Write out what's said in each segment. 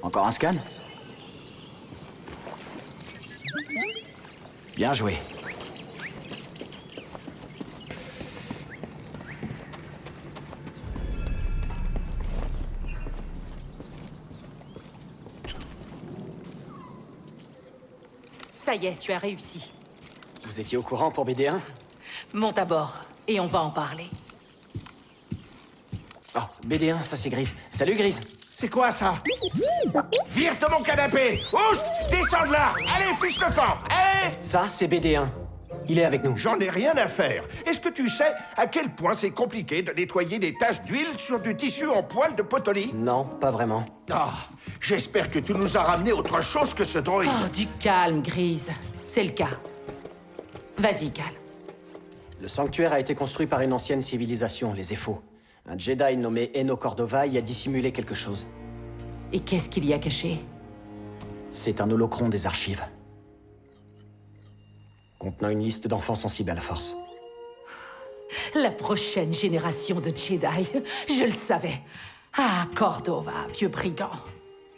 Encore un scan? Bien joué. Ça y est, tu as réussi. Vous étiez au courant pour BD1? Monte à bord, et on va en parler. Oh, BD1, ça c'est Grise. Salut Grise. C'est quoi ça? Vire de mon canapé! Ouch! Descends de là! Allez, fiche le camp! Allez! Ça c'est BD1. Il est avec nous. J'en ai rien à faire. Est-ce que tu sais à quel point c'est compliqué de nettoyer des taches d'huile sur du tissu en poil de potolie? Non, pas vraiment. Ah, j'espère que tu nous as ramené autre chose que ce droïde. Oh, du calme, Grise. C'est le cas. Vas-y, Cal. Le sanctuaire a été construit par une ancienne civilisation, les Ephos. Un Jedi nommé Eno Cordova y a dissimulé quelque chose. Et qu'est-ce qu'il y a caché? C'est un holocron des archives. Contenant une liste d'enfants sensibles à la Force. La prochaine génération de Jedi. Je le savais. Ah, Cordova, vieux brigand.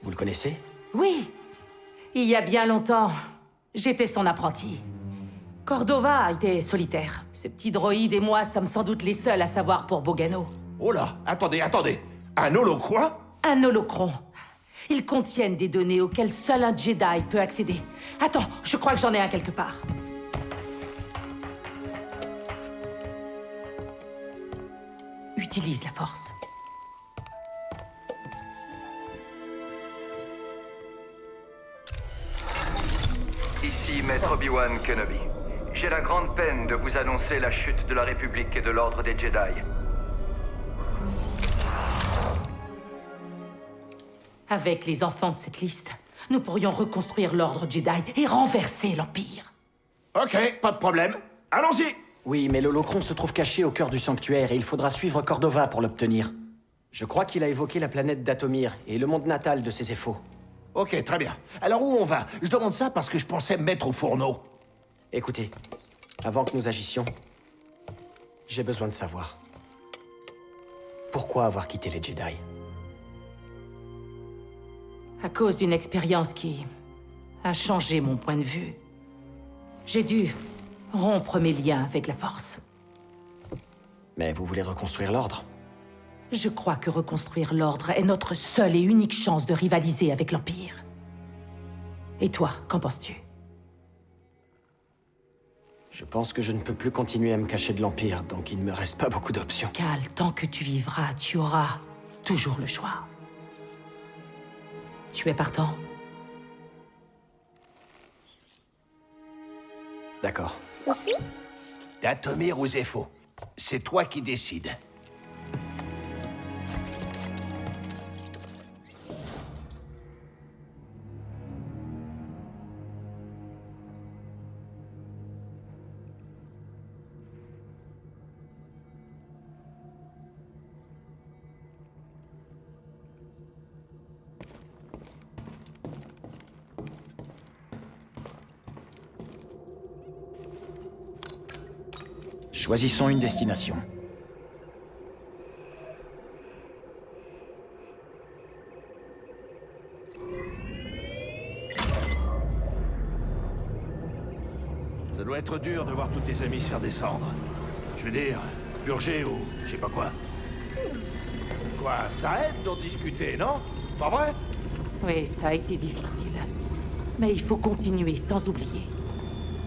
Vous le connaissez? Oui. Il y a bien longtemps, j'étais son apprenti. Cordova était solitaire. Ce petit droïde et moi sommes sans doute les seuls à savoir pour Bogano. Oh là, attendez. Un holocron? Un holocron. Ils contiennent des données auxquelles seul un Jedi peut accéder. Attends, je crois que j'en ai un quelque part. Utilise la force. Ici Maître Obi-Wan Kenobi. J'ai la grande peine de vous annoncer la chute de la République et de l'Ordre des Jedi. Avec les enfants de cette liste, nous pourrions reconstruire l'Ordre Jedi et renverser l'Empire. Ok, pas de problème. Allons-y! Oui, mais l'holocron se trouve caché au cœur du sanctuaire et il faudra suivre Cordova pour l'obtenir. Je crois qu'il a évoqué la planète d'Atomir et le monde natal de ses Ephos. Ok, très bien. Alors où on va? Je demande ça parce que je pensais me mettre au fourneau. Écoutez, avant que nous agissions, j'ai besoin de savoir. Pourquoi avoir quitté les Jedi? À cause d'une expérience qui a changé mon point de vue. J'ai dû rompre mes liens avec la Force. Mais vous voulez reconstruire l'ordre? Je crois que reconstruire l'Ordre est notre seule et unique chance de rivaliser avec l'Empire. Et toi, qu'en penses-tu? Je pense que je ne peux plus continuer à me cacher de l'Empire, donc il ne me reste pas beaucoup d'options. Cal, tant que tu vivras, tu auras toujours le choix. Tu es partant? D'accord. D'Atomir aux Ephos. C'est toi qui décides. Choisissons une destination. Ça doit être dur de voir tous tes amis se faire descendre. Je veux dire, purger ou je sais pas quoi. Quoi, ça aide d'en discuter, non? Pas vrai? Oui, ça a été difficile. Mais il faut continuer sans oublier.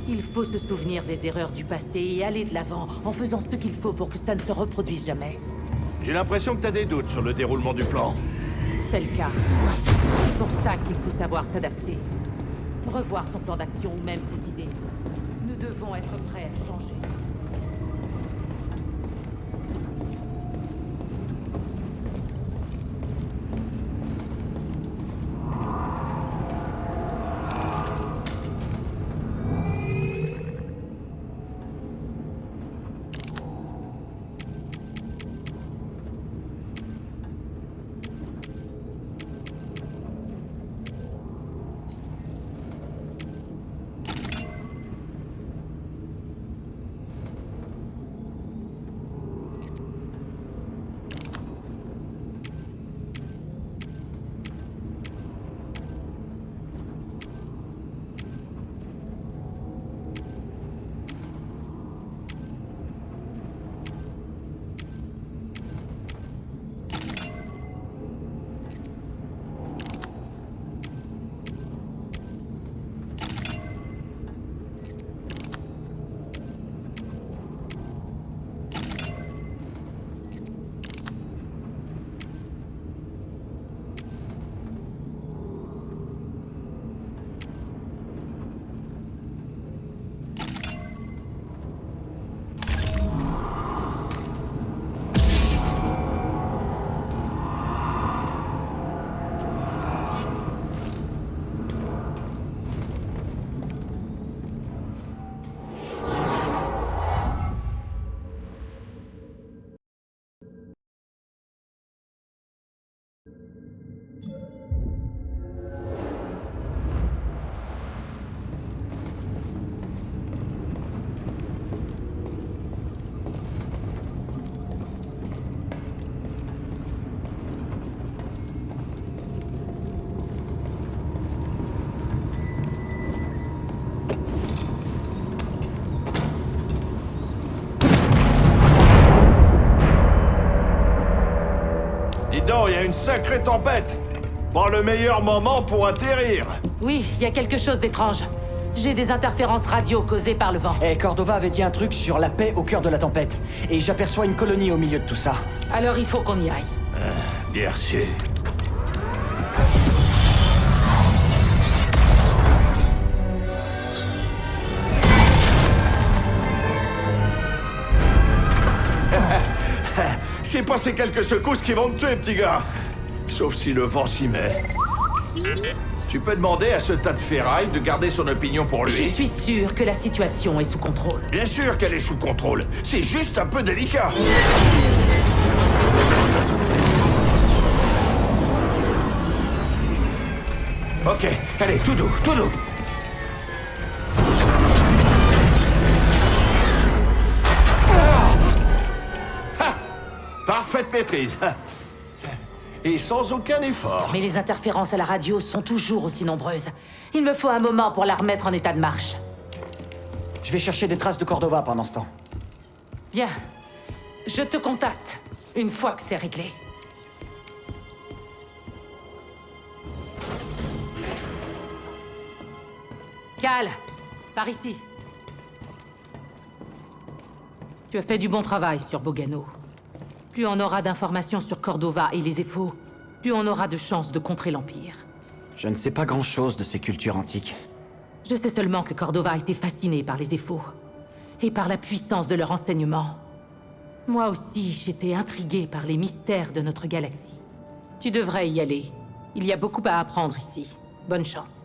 Il faut se souvenir des erreurs du passé et aller de l'avant en faisant ce qu'il faut pour que ça ne se reproduise jamais. J'ai l'impression que t'as des doutes sur le déroulement du plan. C'est le cas. C'est pour ça qu'il faut savoir s'adapter. Revoir son plan d'action ou même ses idées. Nous devons être prêts à changer. donc, il y a une sacrée tempête. Pas le meilleur moment pour atterrir. Oui, il y a quelque chose d'étrange. J'ai des interférences radio causées par le vent. Eh, Cordova avait dit un truc sur la paix au cœur de la tempête. Et j'aperçois une colonie au milieu de tout ça. Alors il faut qu'on y aille. Bien sûr. C'est pas ces quelques secousses qui vont te tuer, petit gars. Sauf si le vent s'y met. Tu peux demander à ce tas de ferraille de garder son opinion pour lui. Je suis sûre que la situation est sous contrôle. Bien sûr qu'elle est sous contrôle. C'est juste un peu délicat. Ok, allez, tout doux, tout doux. Ah, parfaite maîtrise. Et sans aucun effort. Mais les interférences à la radio sont toujours aussi nombreuses. Il me faut un moment pour la remettre en état de marche. Je vais chercher des traces de Cordova pendant ce temps. Bien. Je te contacte une fois que c'est réglé. Cal, par ici. Tu as fait du bon travail sur Bogano. Plus on aura d'informations sur Cordova et les Ephos, plus on aura de chances de contrer l'Empire. Je ne sais pas grand-chose de ces cultures antiques. Je sais seulement que Cordova a été fasciné par les Ephos, et par la puissance de leur enseignement. Moi aussi, j'étais intrigué par les mystères de notre galaxie. Tu devrais y aller. Il y a beaucoup à apprendre ici. Bonne chance.